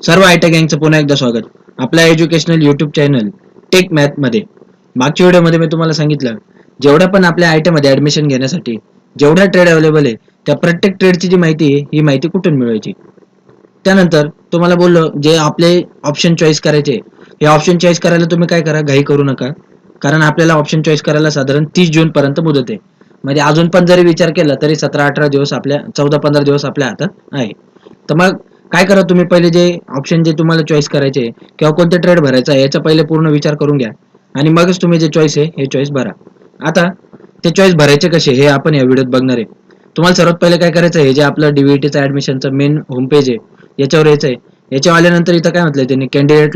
सर्व आयटी गँगचं पुन्हा एकदा स्वागत आपल्या educational YouTube channel Tech Math मध्ये. मागच्या व्हिडिओमध्ये मी तुम्हाला सांगितलं जेवढा पण आपल्या आयटी मध्ये ऍडमिशन घेण्यासाठी जेवढा ट्रेड अवेलेबल आहे त्या प्रत्येक ट्रेडची जी माहिती आहे ही माहिती कुठून मिळवायची. त्यानंतर तुम्हाला बोललो जे आपले ऑप्शन चॉईस करायचे, हे ऑप्शन चॉईस करायला तुम्ही काय करा, घाई करू नका, कारण आपल्याला ऑप्शन चॉईस करायला साधारण 30 जून पर्यंत मुदत आहे. म्हणजे अजून पण जरी विचार केला तरी 17-18 दिवस आपल्या 14-15 दिवस आपल्या हातात आहे. तर मग काय करा, तुम्ही पहिले जे ऑप्शन जे तुम्हाला चॉईस करायचे किंवा कोणते ट्रेड भरायचा आहे याचा पहिले पूर्ण विचार करून घ्या आणि मगच तुम्ही जे चॉईस आहे हे चॉईस भरा. आता ते चॉईस भरायचे कसे हे आपण या व्हिडिओत बघणार आहे. तुम्हाला सर्वात पहिले काय करायचं आहे, हे जे आपलं डीव्हीटीचं ऍडमिशनचं मेन होम पेज आहे याच्यावर यायचं आहे. याच्यावर आल्यानंतर इथं काय म्हटलंय त्यांनी, कॅन्डिडेट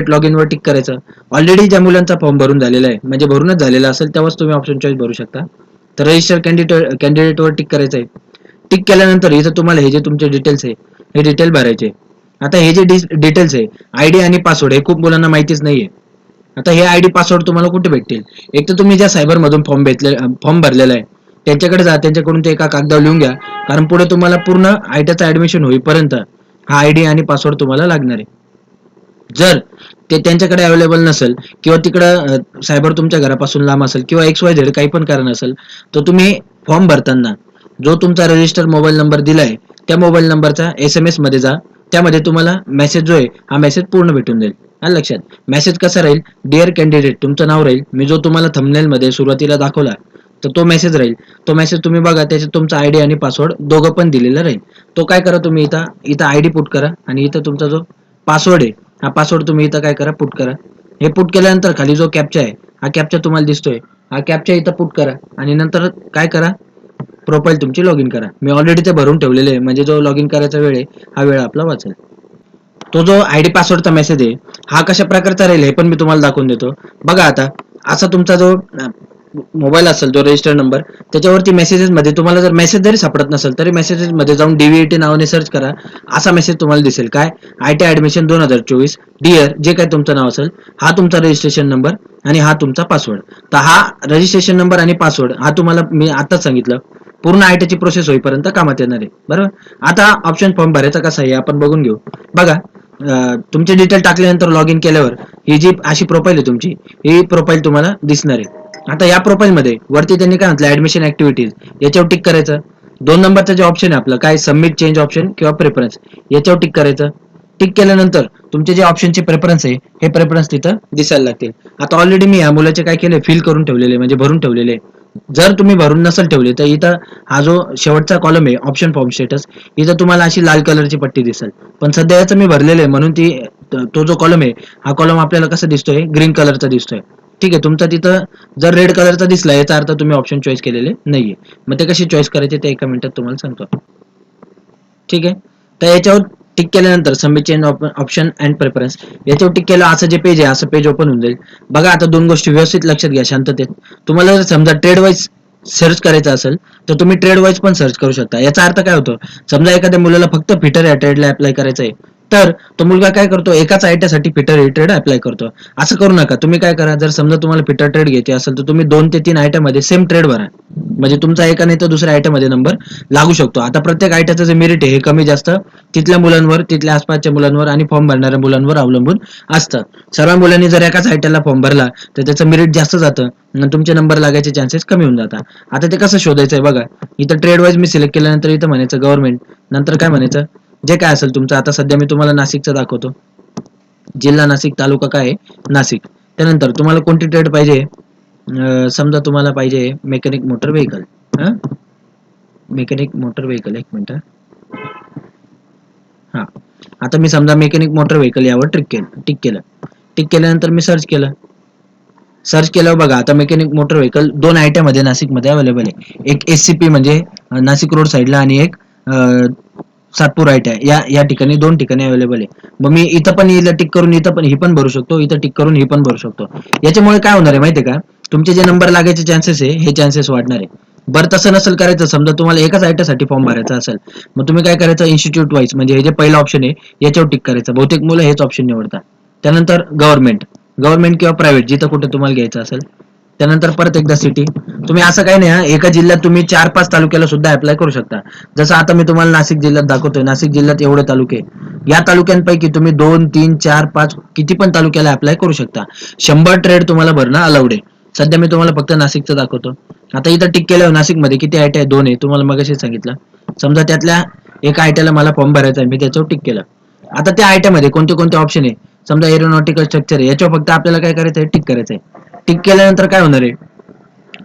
लॉग इन वर टिक करायचं. ऑलरेडी ज्या मुलांचा फॉर्म भरून झालेला आहे म्हणजे भरूनच झालेला असेल तेव्हाच तुम्ही ऑप्शन चॉईस भरू शकता. तर रजिस्टर कॅन्डिडेट वर टिक करायचं आहे. टिक केल्यानंतर इथं तुम्हाला हे जे तुमचे डिटेल्स आहे हे डिटेल भरायचे. आता हे जे डिटेल्स आहे, आयडी आणि पासवर्ड, हे खूप मुलांना माहितीच नाहीये. आता हे आयडी पासवर्ड तुम्हाला कुठे भेटतील? एक तर तुम्ही ज्या सायबर मधून फॉर्म भरलेला आहे त्यांच्याकडे जा, त्यांच्याकडून ते एका कागदावर लिहून घ्या, कारण पुढे तुम्हाला पूर्ण आयटीचं ऍडमिशन होईपर्यंत हा आयडी आणि पासवर्ड तुम्हाला लागणार आहे. जर ते त्यांच्याकडे अवेलेबल नसेल किंवा तिकडं सायबर तुमच्या घरापासून लांब असेल किंवा XYZ काही पण कारण असेल, तर तुम्ही फॉर्म भरताना जो तुमचा रजिस्टर मोबाईल नंबर दिलाय त्या मोबाईल नंबरचा SMS मध्ये जा. त्यामध्ये तुम्हाला मेसेज जो आहे हा मेसेज पूर्ण भेटून जाईल. आलं लक्षात? मेसेज कसा राहील, डिअर कॅन्डिडेट तुमचं नाव राहील, मी जो तुम्हाला थंबनेल मध्ये सुरुवातीला दाखवला तर तो मेसेज राहील. तो मेसेज तुम्ही बघा, त्याच्यात तुमचा आयडी आणि पासवर्ड दोघं पण दिलेलं राहील. तो काय करा, तुम्ही इथं आयडी पुट करा आणि इथं तुमचा जो पासवर्ड आहे हा पासवर्ड तुम्ही इथं काय करा, पुट करा. हे पुट केल्यानंतर खाली जो कॅप्चा आहे हा कॅप्चा तुम्हाला दिसतोय, हा कॅप्चा इथं पुट करा आणि नंतर काय करा, प्रोफाईल तुमची लॉग इन करा. मी ऑलरेडी ते भरून ठेवलेले आहे, म्हणजे जो लॉग इन करायचा वेळ आहे हा वेळ आपला वाचेल. तो जो आयडी पासवर्डचा मेसेज आहे हा कशा प्रकारचा राहील हे पण मी तुम्हाला दाखवून देतो. बघा, आता असा तुमचा जो मोबाईल असेल, जो रजिस्टर नंबर, त्याच्यावरती मेसेजेस मध्ये तुम्हाला जर मेसेज जरी सापडत नसेल तरी मेसेजेस मध्ये जाऊन DVT नावाने सर्च करा. असा मेसेज तुम्हाला दिसेल, काय, आयटी ऍडमिशन 2024 डिअर, जे काय तुमचं नाव असेल, हा तुमचा रजिस्ट्रेशन नंबर आणि हा तुमचा पासवर्ड. तर हा रजिस्ट्रेशन नंबर आणि पासवर्ड हा तुम्हाला मी आताच सांगितलं पूर्ण आयटीची प्रोसेस होईपर्यंत कामात येणार आहे. बरोबर. आता ऑप्शन फॉर्म भरायचा कसा आहे आपण बघून घेऊ. बघा, तुमचे डिटेल टाकल्यानंतर लॉग इन केल्यावर ही जी अशी प्रोफाईल आहे तुमची, ही प्रोफाईल तुम्हाला दिसणार आहे. आता या प्रोफाईल मध्ये वरती त्यांनी काय म्हटलं, ऍडमिशन ऍक्टिव्हिटीज, याच्यावर टिक करायचं. 2 नंबरचा जे ऑप्शन आहे आपलं, काय, सबमिट चेंज ऑप्शन किंवा प्रेफरन्स, याच्यावर टिक करायचं. टिक केल्यानंतर तुमचे जे ऑप्शनचे प्रेफरन्स आहे हे प्रेफरन्स तिथं दिसायला लागतील. आता ऑलरेडी मी या मुलाचे काय केले, फिल करून ठेवलेले, म्हणजे भरून ठेवलेले. जर तुम्ही भरून नसेल ठेवले तर इथं हा जो शेवटचा कॉलम आहे ऑप्शन फॉर्म स्टेटस, इथं तुम्हाला अशी लाल कलरची पट्टी दिसेल. पण सध्या याचं मी भरलेलं आहे म्हणून तो जो कॉलम आहे हा कॉलम आपल्याला कसा दिसतोय, ग्रीन कलरचा दिसतोय. ठीक आहे, तुमचा तिथं जर रेड कलरचा दिसला याचा अर्थ तुम्ही ऑप्शन चॉईस केलेले नाहीये. मग ते कशी चॉईस करायचे ते एका मिनिटात तुम्हाला सांगतो. ठीक आहे, तर याच्यावर टिक केल्यानंतर submit change option and preference, याच्यावर टिक केलं असं जे पेज आहे असं पेज ओपन होऊन जाईल. बघा, आता 2 गोष्टी व्यवस्थित लक्षात घ्या शांततेत. तुम्हाला जर समजा ट्रेड वाईज सर्च करायचं असेल तर तुम्ही ट्रेड वाईज पण सर्च करू शकता. याचा अर्थ काय होतो, समजा एखाद्या मुलाला फक्त फिटर या ट्रेडला अप्लाय करायचं आहे तर तो मुलगा काय करतो, एकाच आयटीसाठी फिटर ट्रेड अप्लाय करतो. असं करू नका. तुम्ही काय करा, जर समजा तुम्हाला फिटर ट्रेड घ्यायची असेल तर तुम्ही 2 ते 3 आयट्यामध्ये सेम ट्रेड भरा, म्हणजे तुमचा एका नाही तर दुसऱ्या आयट्यामध्ये नंबर लागू शकतो. आता प्रत्येक आयट्याचं जे मेरिट आहे हे कमी जास्त तिथल्या मुलांवर, तिथल्या आसपासच्या मुलांवर आणि फॉर्म भरणाऱ्या मुलांवर अवलंबून असतं. सर्व मुलांनी जर एकाच आयट्याला फॉर्म भरला तर त्याचं मेरिट जास्त जातं आणि तुमचे नंबर लागायचे चान्सेस कमी होऊन जातात. आता ते कसं शोधायचं आहे बघा, इथं ट्रेड वाईज मी सिलेक्ट केल्यानंतर इथं म्हणायचं गव्हर्नमेंट, नंतर काय म्हणायचं, जे काय असेल तुमचं. आता सध्या मी तुम्हाला नाशिकचं दाखवतो, जिल्हा नाशिक, तालुका काय आहे, नाशिक. त्यानंतर तुम्हाला कोणती ट्रेड पाहिजे, समजा तुम्हाला पाहिजे mechanic motor vehicle. Mechanic motor vehicle, एक मिनिट. हा, आता मी समजा मेकॅनिक मोटर व्हेकल यावर टिक केल्यानंतर मी सर्च केल्यावर बघा, आता मेकॅनिक मोटर व्हेकल 2 आयट्यामध्ये नाशिकमध्ये अवेलेबल आहे. एक SCP म्हणजे नाशिक रोड साईडला आणि एक सातपूर आयट्या, या ठिकाणी 2 ठिकाणी अवेलेबल आहे. मग मी इथं पण टिक करून इथं पण ही पण भरू शकतो, इथं टिक करून ही पण भरू शकतो. याच्यामुळे काय होणार आहे माहितीये का, तुमचे जे नंबर लागायचे चान्सेस आहे हे चान्सेस वाढणार आहे. बरं, तसं नसेल करायचं, समजा तुम्हाला एकाच आयट्यासाठी फॉर्म भरायचा असेल मग तुम्ही काय करायचं, इन्स्टिट्यूट वाईज, म्हणजे हे जे पहिला ऑप्शन आहे याच्यावर टिक करायचं. बहुतेक मुलं हेच ऑप्शन निवडतात. त्यानंतर गव्हर्नमेंट किंवा प्रायव्हेट, जिथं कुठे तुम्हाला घ्यायचं असेल त्यानंतर परत एकदा सिटी. तुम्ही असं काही नाही हा, एका जिल्ह्यात तुम्ही 4-5 तालुक्याला सुद्धा अप्लाय करू शकता. जसं आता मी तुम्हाला नाशिक जिल्ह्यात दाखवतोय, नाशिक जिल्ह्यात एवढे तालुके, या तालुक्यांपैकी तुम्ही 2, 3, 4, 5 किती पण तालुक्याला अप्लाय करू शकता. 100 ट्रेड तुम्हाला भरणं अलाउड आहे. सध्या मी तुम्हाला फक्त नाशिकचं दाखवतो. आता इथं टिक केल्यावर नाशिकमध्ये किती आयटी आहे? 2 आहे. तुम्हाला मगाशी सांगितलं. समजा त्यातल्या एका आयटीला मला फॉर्म भरायचा आहे, मी त्याच्यावर टिक केलं. आता त्या आयटीमध्ये कोणते कोणते ऑप्शन आहे? समजा एरोनॉटिकल स्ट्रक्चर आहे, याच्यावर फक्त आपल्याला काय करायचं आहे? टिक करायचं आहे. टिक केल्यानंतर काय होणार आहे?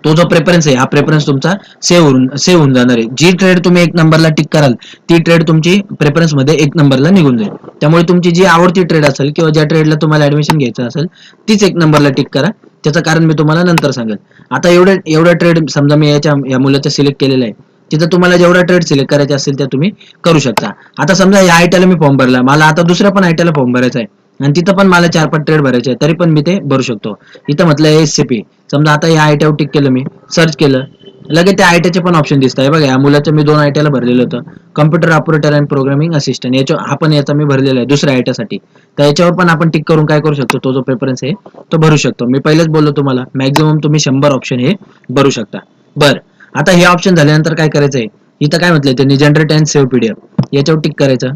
तो जो प्रेफरन्स आहे, हा प्रेफरन्स तुमचा सेव्ह होऊन जाणार आहे. जी ट्रेड तुम्ही 1 नंबरला टिक कराल, ती ट्रेड तुमची प्रेफरन्स मध्ये 1 नंबरला निघून जाईल. त्यामुळे तुमची जी आवडती ट्रेड असेल किंवा ज्या ट्रेडला तुम्हाला ऍडमिशन घ्यायचं असेल, तीच 1 नंबरला टिक करा. त्याचं कारण मी तुम्हाला नंतर सांगेल. आता एवढं ट्रेड समजा मी या मुलाचं सिलेक्ट केलेलं आहे, तिथं तुम्हाला जेवढा ट्रेड सिलेक्ट करायचे असेल त्या तुम्ही करू शकता. आता समजा या आयटीला मी फॉर्म भरला, मला आता दुसऱ्या पण आयटीला फॉर्म भरायचा आहे आणि तिथं पण मला 4-5 ट्रेड भरायचे आहे, तरी पण मी ते भरू शकतो. इथं म्हटलं एससीपी, समजा आता या आयटीवर टिक केलं, मी सर्च केलं, लगेच त्या आयटीचे पण ऑप्शन दिसत आहे बघा. या मुलाचं मी 2 आयटीला भरलेलं होतं, computer operator and programming assistant. हा पण याचा मी भरलेला आहे दुसऱ्या आयटीसाठी. तर याच्यावर पण आपण टिक करून काय करू शकतो? तो जो प्रेफरन्स आहे तो भरू शकतो. मी पहिलेच बोललो तुम्हाला, मॅक्झिमम तुम्ही 100 ऑप्शन हे भरू शकता. बरं, आता हे ऑप्शन झाल्यानंतर काय करायचं आहे? इथं काय म्हटलंय त्यांनी, जनरेट अँड सेव्ह पीडीएफ, याच्यावर टिक करायचं.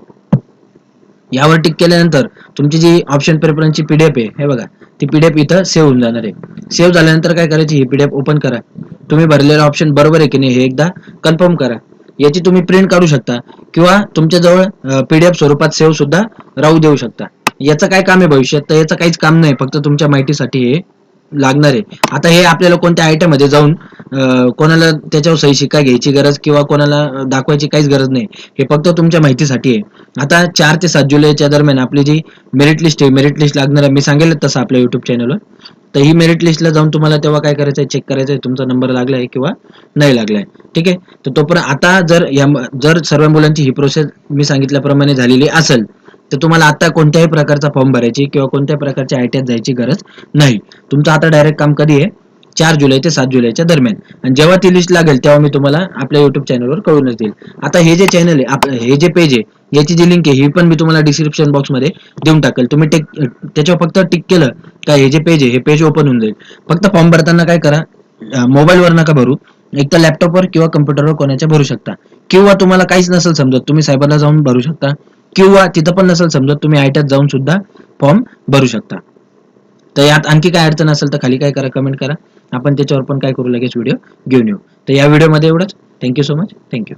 यावर टिक केल्यानंतर तुमची जी ऑप्शन प्रेफरन्सची पीडीएफ आहे, हे बघा, ती पीडीएफ इथं सेव्ह होऊन जाणार आहे. सेव्ह झाल्यानंतर काय करायची? ही पीडीएफ ओपन करा. तुम्ही भरलेला ऑप्शन बरोबर आहे की नाही हे एकदा कन्फर्म करा. याची तुम्ही प्रिंट काढू शकता किंवा तुमच्याजवळ पीडीएफ स्वरूपात सेव्ह सुद्धा राहू देऊ शकता. याचं काय काम आहे भविष्यात? तर याचं काहीच काम नाही, फक्त तुमच्या माहितीसाठी हे लागणार आहे. आता हे आपल्याला कोणत्या आयटीमध्ये जाऊन कोणाला त्याच्यावर सही शिक्का घ्यायची गरज किंवा कोणाला दाखवायची काहीच गरज नाही. हे फक्त तुमच्या माहितीसाठी आहे. आता 4 ते 7 जुलैच्या दरम्यान आपली जी मेरिट लिस्ट आहे, मेरिट लिस्ट लागणार आहे, मी सांगेल तसं आपल्या युट्यूब चॅनलवर. तर ही मेरिट लिस्टला जाऊन तुम्हाला तेव्हा काय करायचं आहे? चेक करायचं आहे तुमचा नंबर लागलाय किंवा नाही लागलाय. ठीक आहे. तर तोपर्यंत आता जर सर्व मुलांची ही प्रोसेस मी सांगितल्याप्रमाणे झालेली असेल, तर तुम्हाला आता कोणत्याही प्रकारचा फॉर्म भरायची किंवा कोणत्याही प्रकारच्या आयटीआत जायची गरज नाही. तुमचं आता डायरेक्ट काम कधी आहे? 4 जुलै ते 7 जुलैच्या दरम्यान. आणि जेव्हा ती लिस्ट लागेल तेव्हा मी तुम्हाला आपल्या युट्यूब चॅनलवर कळूनच देईल. आता हे जे चॅनल आहे, हे जे पेज आहे, याची जी लिंक आहे ही पण मी तुम्हाला डिस्क्रिप्शन बॉक्समध्ये देऊन टाकेल. तुम्ही त्याच्यावर फक्त टिक केलं का हे जे पेज आहे हे पेज ओपन होऊन जाईल. फक्त फॉर्म भरताना काय करा, मोबाईलवर नका भरू, एक तर लॅपटॉपवर किंवा कम्प्युटरवर कोणाच्या भरू शकता. किंवा तुम्हाला काहीच नसेल समजत, तुम्ही सायबरला जाऊन भरू शकता. किंवा तिथं पण नसेल समजत, तुम्ही आयटीआत जाऊन सुद्धा फॉर्म भरू शकता. तर यात आणखी काय अडचण असेल तर खाली काय करा, कमेंट करा. आपण त्याच्यावर पण काय करू, लगेच व्हिडिओ घेऊन येऊ. तर या व्हिडिओमध्ये एवढंच. Thank you so much. थँक्यू.